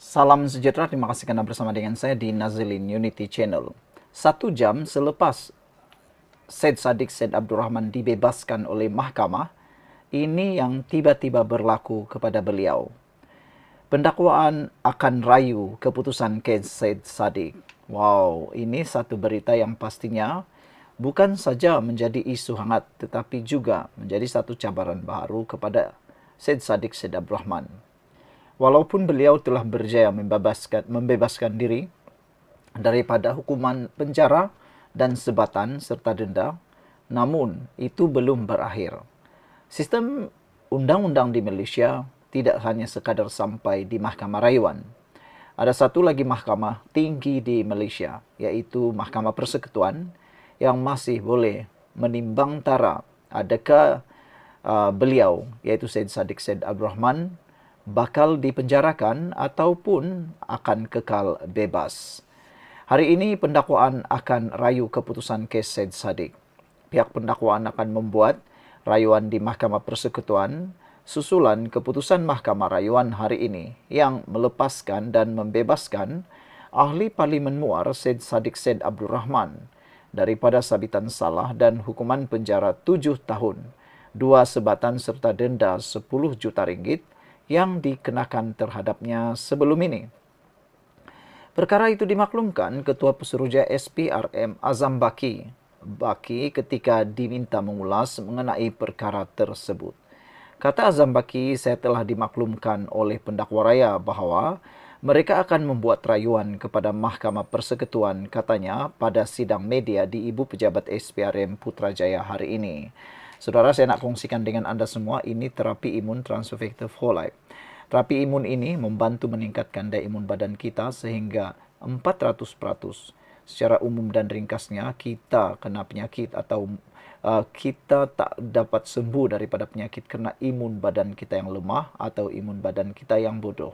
Salam sejahtera, terima kasih karena bersama dengan saya di Nazilin Unity Channel. 1 jam selepas Said Sadiq Said Abdurrahman dibebaskan oleh mahkamah, ini yang tiba-tiba berlaku kepada beliau. Pendakwaan akan rayu keputusan kes Said Sadiq. Wow, ini satu berita yang pastinya bukan saja menjadi isu hangat, tetapi juga menjadi satu cabaran baru kepada Said Sadiq Said Abdurrahman. Walaupun beliau telah berjaya membebaskan diri daripada hukuman penjara dan sebatan serta denda, namun itu belum berakhir. Sistem undang-undang di Malaysia tidak hanya sekadar sampai di mahkamah rayuan. Ada satu lagi mahkamah tinggi di Malaysia, yaitu Mahkamah Persekutuan, yang masih boleh menimbang tara adakah beliau, yaitu Said Sadiq Said Abdurrahman, bakal dipenjarakan ataupun akan kekal bebas. Hari ini pendakwaan akan rayu keputusan kes Said Sadiq. Pihak pendakwaan akan membuat rayuan di Mahkamah Persekutuan susulan keputusan Mahkamah Rayuan hari ini yang melepaskan dan membebaskan ahli Parlimen Muar Said Sadiq Said Abdurrahman daripada sabitan salah dan hukuman penjara 7 tahun, 2 sebatan serta denda 10 juta ringgit yang dikenakan terhadapnya sebelum ini. Perkara itu dimaklumkan Ketua Pesuruhjaya SPRM Azam Baki ketika diminta mengulas mengenai perkara tersebut. Kata Azam Baki, saya telah dimaklumkan oleh pendakwa raya bahawa mereka akan membuat rayuan kepada Mahkamah Persekutuan, katanya, pada sidang media di Ibu Pejabat SPRM Putrajaya hari ini. Saudara, saya nak kongsikan dengan anda semua, ini terapi imun transfer factor folate. Terapi imun ini membantu meningkatkan daya imun badan kita sehingga 400%. Secara umum dan ringkasnya, kita kena penyakit atau kita tak dapat sembuh daripada penyakit kerana imun badan kita yang lemah atau imun badan kita yang bodoh.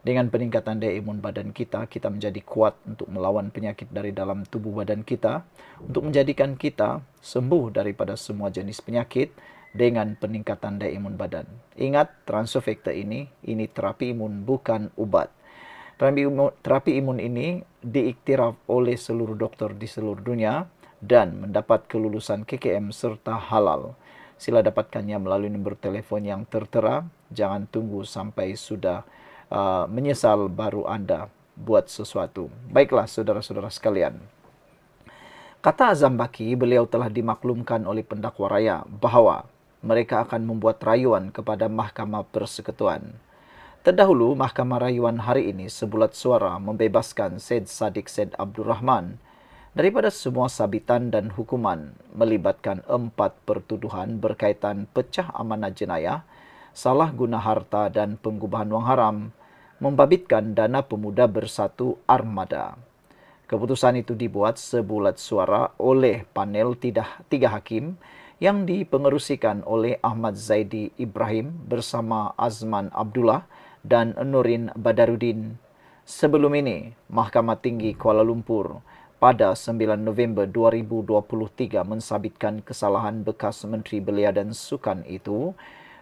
Dengan peningkatan daya imun badan kita, kita menjadi kuat untuk melawan penyakit dari dalam tubuh badan kita, untuk menjadikan kita sembuh daripada semua jenis penyakit dengan peningkatan daya imun badan. Ingat, transfer factor ini terapi imun, bukan ubat. Terapi imun ini diiktiraf oleh seluruh doktor di seluruh dunia dan mendapat kelulusan KKM serta halal. Sila dapatkannya melalui nombor telefon yang tertera. Jangan tunggu sampai sudah menyesal baru anda buat sesuatu. Baiklah saudara-saudara sekalian. Kata Azam Baki, beliau telah dimaklumkan oleh pendakwa raya bahawa mereka akan membuat rayuan kepada Mahkamah Persekutuan. Terdahulu, Mahkamah Rayuan hari ini sebulat suara membebaskan Said Sadiq Said Abdurrahman daripada semua sabitan dan hukuman melibatkan 4 pertuduhan berkaitan pecah amanah jenayah, salah guna harta dan pengubahan wang haram, membabitkan dana pemuda bersatu armada. Keputusan itu dibuat sebulat suara oleh panel 3 hakim yang dipengerusikan oleh Ahmad Zaidi Ibrahim bersama Azman Abdullah dan Nurin Badarudin. Sebelum ini, Mahkamah Tinggi Kuala Lumpur pada 9 November 2023 mensabitkan kesalahan bekas Menteri Belia dan Sukan itu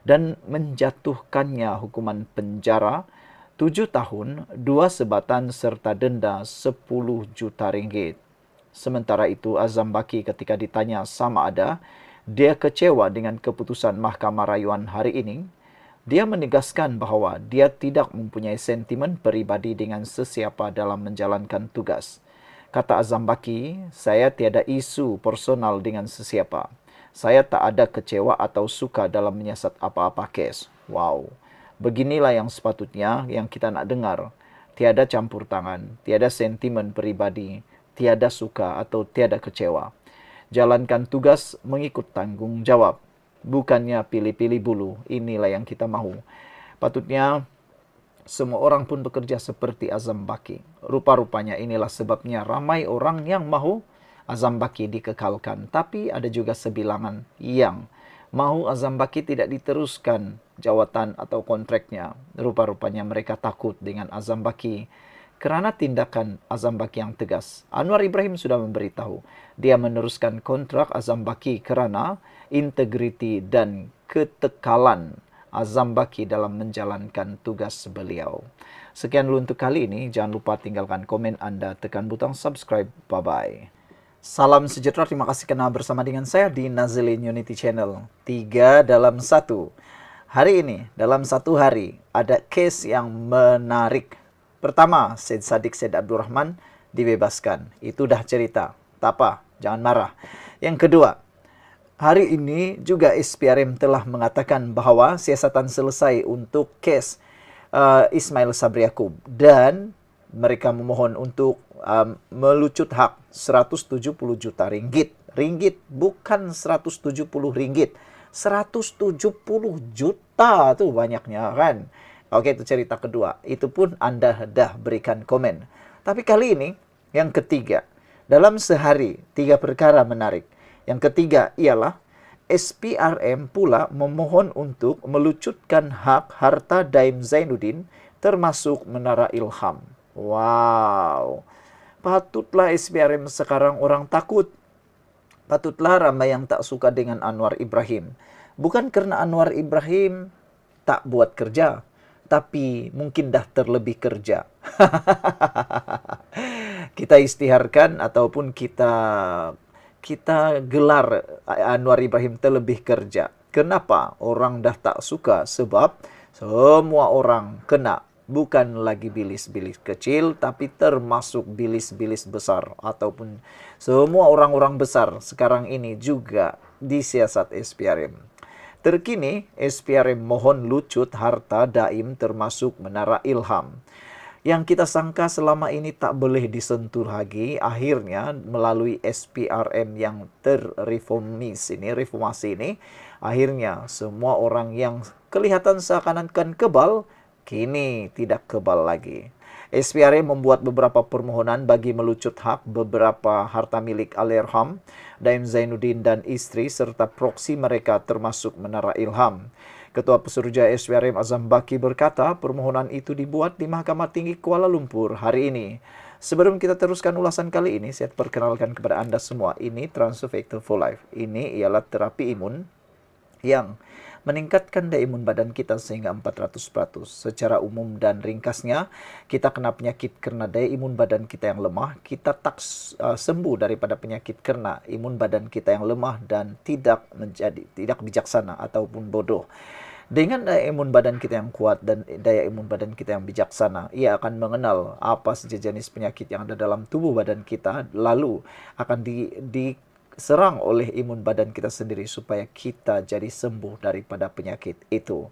dan menjatuhkannya hukuman penjara 7 tahun, 2 sebatan serta denda 10 juta ringgit. Sementara itu, Azam Baki ketika ditanya sama ada dia kecewa dengan keputusan Mahkamah Rayuan hari ini, dia menegaskan bahawa dia tidak mempunyai sentimen peribadi dengan sesiapa dalam menjalankan tugas. Kata Azam Baki, saya tiada isu personal dengan sesiapa. Saya tak ada kecewa atau suka dalam menyiasat apa-apa kes. Wow. Beginilah yang sepatutnya yang kita nak dengar. Tiada campur tangan, tiada sentimen peribadi, tiada suka atau tiada kecewa. Jalankan tugas mengikut tanggungjawab. Bukannya pilih-pilih bulu. Inilah yang kita mahu. Patutnya semua orang pun bekerja seperti Azam Baki. Rupa-rupanya inilah sebabnya ramai orang yang mahu Azam Baki dikekalkan. Tapi ada juga sebilangan yang mahu Azam Baki tidak diteruskan jawatan atau kontraknya. Rupa-rupanya mereka takut dengan Azam Baki kerana tindakan Azam Baki yang tegas. Anwar Ibrahim sudah memberitahu dia meneruskan kontrak Azam Baki kerana integriti dan ketekalan Azam Baki dalam menjalankan tugas beliau. Sekian dulu untuk kali ini. Jangan lupa tinggalkan komen Anda, tekan butang subscribe. Bye-bye. Salam sejahtera, terima kasih karena bersama dengan saya di Nazilin Unity Channel. 3 dalam 1. Hari ini, dalam satu hari, ada case yang menarik. Pertama, Syed Saddiq Syed Abdurrahman dibebaskan. Itu dah cerita. Tak apa, jangan marah. Yang kedua, hari ini juga SPRM telah mengatakan bahwa siasatan selesai untuk case Ismail Sabri Yaakob. Dan mereka memohon untuk melucut hak 170 juta ringgit. Ringgit, bukan 170 ringgit. 170 juta tuh banyaknya kan. Oke, itu cerita kedua. Itu pun Anda dah berikan komen. Tapi kali ini yang ketiga. Dalam sehari 3 perkara menarik. Yang ketiga ialah SPRM pula memohon untuk melucutkan hak harta Daim Zainuddin termasuk Menara Ilham. Wow. Patutlah SPRM sekarang orang takut. Patutlah ramai yang tak suka dengan Anwar Ibrahim. Bukan karena Anwar Ibrahim tak buat kerja, tapi mungkin dah terlebih kerja. Kita istiharkan ataupun kita gelar Anwar Ibrahim terlebih kerja. Kenapa? Orang dah tak suka sebab semua orang kena. Bukan lagi bilis-bilis kecil, tapi termasuk bilis-bilis besar. Ataupun semua orang-orang besar sekarang ini juga disiasat SPRM. Terkini, SPRM mohon lucut harta Daim termasuk Menara Ilham. Yang kita sangka selama ini tak boleh disentuh lagi, akhirnya melalui SPRM yang reformasi ini, akhirnya semua orang yang kelihatan seakan-akan kebal, kini tidak kebal lagi. SPRM membuat beberapa permohonan bagi melucut hak beberapa harta milik Allahyarham Daim Zainuddin dan istri serta proksi mereka termasuk Menara Ilham. Ketua Pesuruhjaya SPRM Azam Baki berkata permohonan itu dibuat di Mahkamah Tinggi Kuala Lumpur hari ini. Sebelum kita teruskan ulasan kali ini, saya perkenalkan kepada Anda semua, ini Transfer Factor for Life. Ini ialah terapi imun yang meningkatkan daya imun badan kita sehingga 400%. Secara umum dan ringkasnya, kita kena penyakit karena daya imun badan kita yang lemah. Kita tak sembuh daripada penyakit karena imun badan kita yang lemah dan tidak bijaksana ataupun bodoh. Dengan daya imun badan kita yang kuat dan daya imun badan kita yang bijaksana, ia akan mengenal apa saja jenis penyakit yang ada dalam tubuh badan kita, lalu akan diserang oleh imun badan kita sendiri supaya kita jadi sembuh daripada penyakit itu.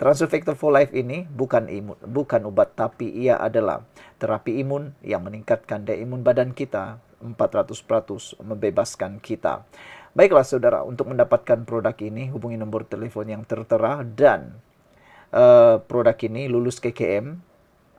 Transfer Factor for Life ini bukan obat, tapi ia adalah terapi imun yang meningkatkan daya imun badan kita 400%, membebaskan kita. Baiklah saudara, untuk mendapatkan produk ini hubungi nomor telepon yang tertera dan produk ini lulus KKM,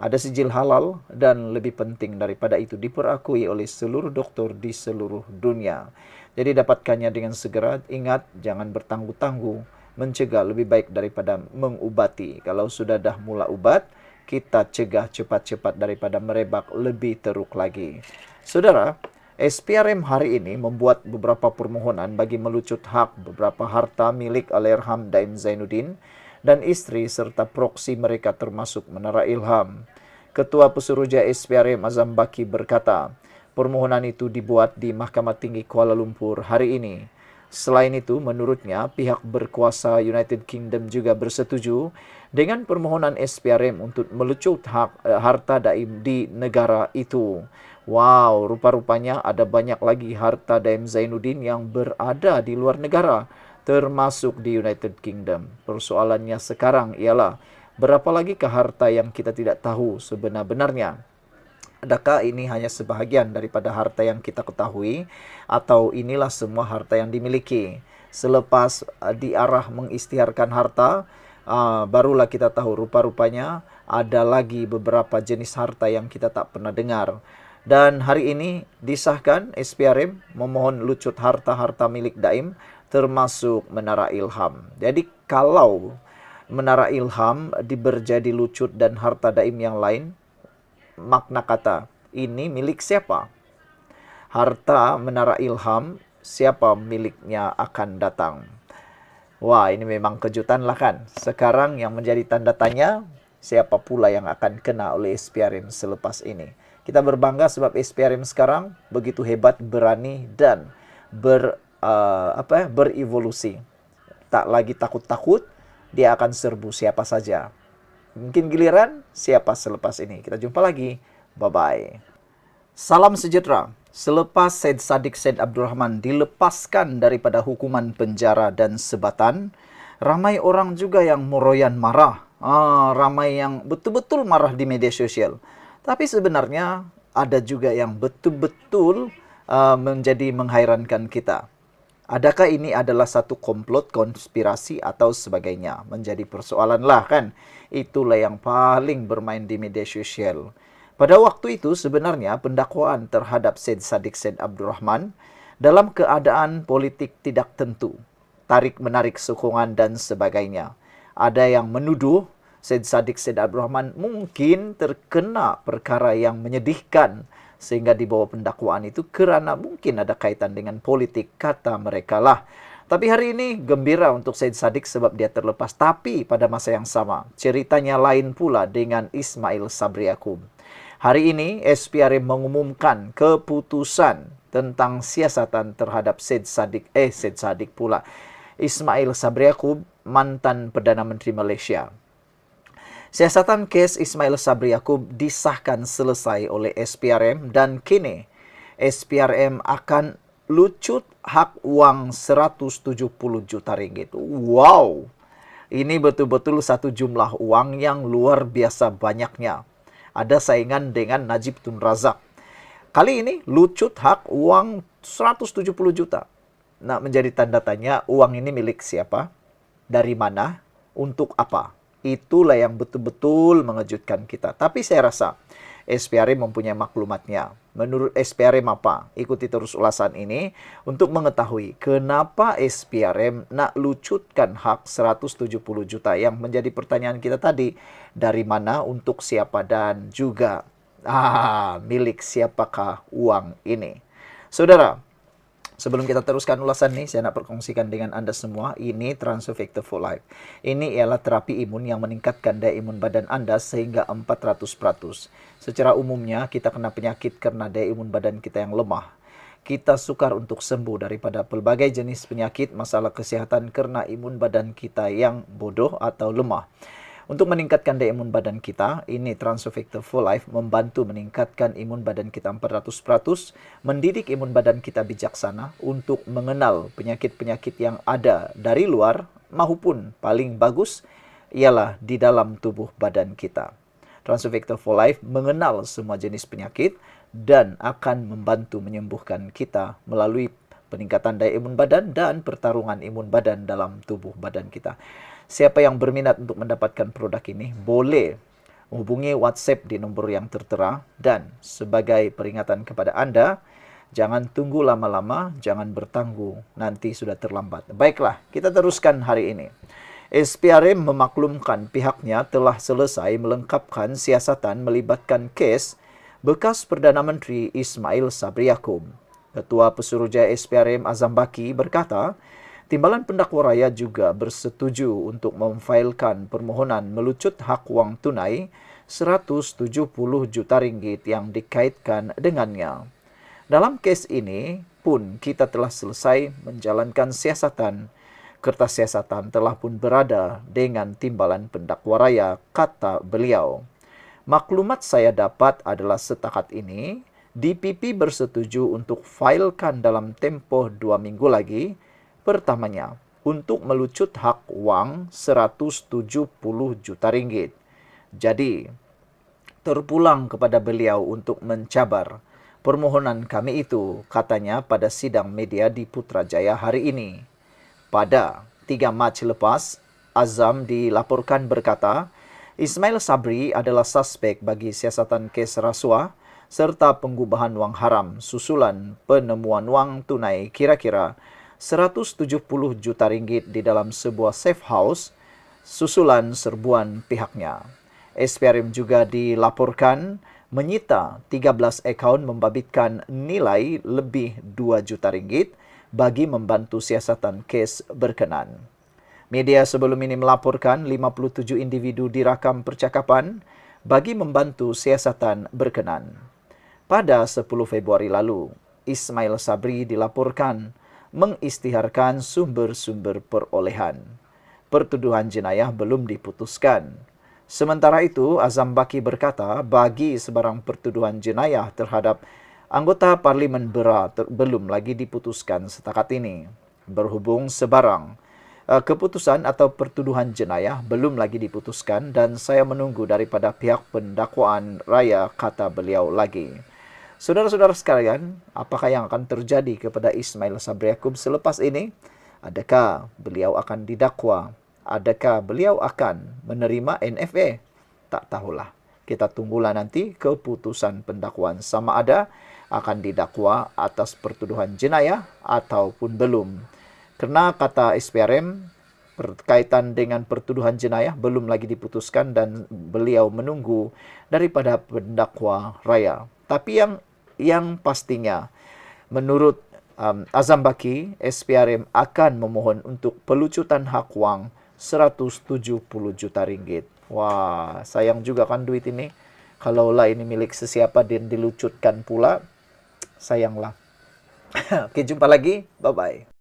ada sijil halal dan lebih penting daripada itu diperakui oleh seluruh dokter di seluruh dunia. Jadi dapatkannya dengan segera. Ingat, jangan bertangguh-tangguh. Mencegah lebih baik daripada mengubati. Kalau sudah dah mula ubat, kita cegah cepat-cepat daripada merebak lebih teruk lagi. Saudara, SPRM hari ini membuat beberapa permohonan bagi melucut hak beberapa harta milik Allahyarham Daim Zainuddin dan istri serta proksi mereka termasuk Menara Ilham. Ketua Pesuruhjaya SPRM Azam Baki berkata, permohonan itu dibuat di Mahkamah Tinggi Kuala Lumpur hari ini. Selain itu, menurutnya pihak berkuasa United Kingdom juga bersetuju dengan permohonan SPRM untuk melucut hak harta Daim di negara itu. Wow, rupa-rupanya ada banyak lagi harta Daim Zainuddin yang berada di luar negara, termasuk di United Kingdom. Persoalannya sekarang ialah, berapa lagi ke harta yang kita tidak tahu sebenar-benarnya? Adakah ini hanya sebahagian daripada harta yang kita ketahui, atau inilah semua harta yang dimiliki? Selepas diarah mengisytiharkan harta, barulah kita tahu rupa-rupanya ada lagi beberapa jenis harta yang kita tak pernah dengar. Dan hari ini disahkan SPRM memohon lucut harta-harta milik Daim termasuk Menara Ilham. Jadi kalau Menara Ilham diberjadi lucut dan harta Daim yang lain, makna kata ini milik siapa? Harta Menara Ilham siapa miliknya akan datang? Wah, ini memang kejutan lah kan. Sekarang yang menjadi tanda tanya, siapa pula yang akan kena oleh SPRM selepas ini. Kita berbangga sebab SPRM sekarang begitu hebat, berani, dan berevolusi. Tak lagi takut-takut, dia akan serbu siapa saja. Mungkin giliran siapa selepas ini. Kita jumpa lagi. Bye-bye. Salam sejahtera. Selepas Syed Saddiq Syed Abdurrahman dilepaskan daripada hukuman penjara dan sebatan, ramai orang juga yang meroyan marah. Ramai yang betul-betul marah di media sosial. Tapi sebenarnya ada juga yang betul-betul menjadi menghairankan kita. Adakah ini adalah satu komplot, konspirasi, atau sebagainya? Menjadi persoalan lah kan. Itulah yang paling bermain di media sosial. Pada waktu itu sebenarnya pendakwaan terhadap Syed Saddiq Syed Abdurrahman dalam keadaan politik tidak tentu. Tarik-menarik sokongan dan sebagainya. Ada yang menuduh Syed Saddiq Syed Abdurrahman mungkin terkena perkara yang menyedihkan sehingga dibawa pendakwaan itu kerana mungkin ada kaitan dengan politik, kata mereka lah. Tapi hari ini gembira untuk Syed Saddiq sebab dia terlepas. Tapi pada masa yang sama, ceritanya lain pula dengan Ismail Sabri Yaakob. Hari ini SPRM mengumumkan keputusan tentang siasatan terhadap Syed Saddiq pula. Ismail Sabri Yaakob, mantan Perdana Menteri Malaysia. Siasatan kes Ismail Sabri Yaakob disahkan selesai oleh SPRM dan kini SPRM akan lucut hak wang 170 juta ringgit. Wow! Ini betul-betul satu jumlah uang yang luar biasa banyaknya. Ada saingan dengan Najib Tun Razak. Kali ini lucut hak uang 170 juta. Nah, menjadi tanda tanya, uang ini milik siapa? Dari mana? Untuk apa? Itulah yang betul-betul mengejutkan kita. Tapi saya rasa SPRM mempunyai maklumatnya. Menurut SPRM apa? Ikuti terus ulasan ini untuk mengetahui kenapa SPRM nak lucutkan hak 170 juta yang menjadi pertanyaan kita tadi. Dari mana, untuk siapa, dan juga milik siapakah uang ini. Saudara, sebelum kita teruskan ulasan ini, saya nak perkongsikan dengan Anda semua, ini Transfer Factor for Life. Ini ialah terapi imun yang meningkatkan daya imun badan Anda sehingga 400%. Secara umumnya, kita kena penyakit karena daya imun badan kita yang lemah. Kita sukar untuk sembuh daripada pelbagai jenis penyakit, masalah kesihatan karena imun badan kita yang bodoh atau lemah. Untuk meningkatkan daya imun badan kita, ini Transfer Factor for Life membantu meningkatkan imun badan kita 400%, mendidik imun badan kita bijaksana untuk mengenal penyakit-penyakit yang ada dari luar maupun paling bagus ialah di dalam tubuh badan kita. Transfer Factor for Life mengenal semua jenis penyakit dan akan membantu menyembuhkan kita melalui peningkatan daya imun badan dan pertarungan imun badan dalam tubuh badan kita. Siapa yang berminat untuk mendapatkan produk ini boleh hubungi WhatsApp di nombor yang tertera. Dan sebagai peringatan kepada Anda, jangan tunggu lama-lama, jangan bertangguh, nanti sudah terlambat. Baiklah, kita teruskan hari ini. SPRM memaklumkan pihaknya telah selesai melengkapkan siasatan melibatkan kes bekas Perdana Menteri Ismail Sabri Yaakob. Ketua Pesuruhjaya SPRM Azam Baki berkata, Timbalan Pendakwa Rakyat juga bersetuju untuk memfailkan permohonan melucut hak wang tunai 170 juta ringgit yang dikaitkan dengannya. Dalam kes ini pun kita telah selesai menjalankan siasatan. Kertas siasatan telah pun berada dengan Timbalan Pendakwa Rakyat, kata beliau. Maklumat saya dapat adalah setakat ini, DPP bersetuju untuk failkan dalam tempoh 2 minggu lagi. Pertamanya, untuk melucut hak wang 170 juta ringgit. Jadi, terpulang kepada beliau untuk mencabar permohonan kami itu, katanya pada sidang media di Putrajaya hari ini. Pada 3 Mac lepas, Azam dilaporkan berkata, Ismail Sabri adalah suspek bagi siasatan kes rasuah serta pengubahan wang haram susulan penemuan wang tunai kira-kira 170 juta ringgit di dalam sebuah safe house susulan serbuan pihaknya. SPRM juga dilaporkan menyita 13 akaun membabitkan nilai lebih 2 juta ringgit bagi membantu siasatan kes berkenan. Media sebelum ini melaporkan 57 individu dirakam percakapan bagi membantu siasatan berkenan. Pada 10 Februari lalu, Ismail Sabri dilaporkan mengisytiharkan sumber-sumber perolehan. Pertuduhan jenayah belum diputuskan. Sementara itu, Azam Baki berkata bagi sebarang pertuduhan jenayah terhadap anggota Parlimen Bera belum lagi diputuskan setakat ini. Berhubung sebarang keputusan atau pertuduhan jenayah belum lagi diputuskan dan saya menunggu daripada pihak pendakwaan raya, kata beliau lagi. Saudara-saudara sekalian, apakah yang akan terjadi kepada Ismail Sabri Yaakob selepas ini? Adakah beliau akan didakwa? Adakah beliau akan menerima NFA? Tak tahulah. Kita tunggulah nanti keputusan pendakwaan sama ada akan didakwa atas pertuduhan jenayah ataupun belum. Kerana kata SPRM, berkaitan dengan pertuduhan jenayah belum lagi diputuskan dan beliau menunggu daripada pendakwa raya. Tapi yang pastinya, menurut Azam Baki, SPRM akan memohon untuk pelucutan hak wang 170 juta ringgit. Wah, sayang juga kan duit ini. Kalaulah ini milik sesiapa dan dilucutkan pula, sayanglah. Oke, jumpa lagi. Bye-bye.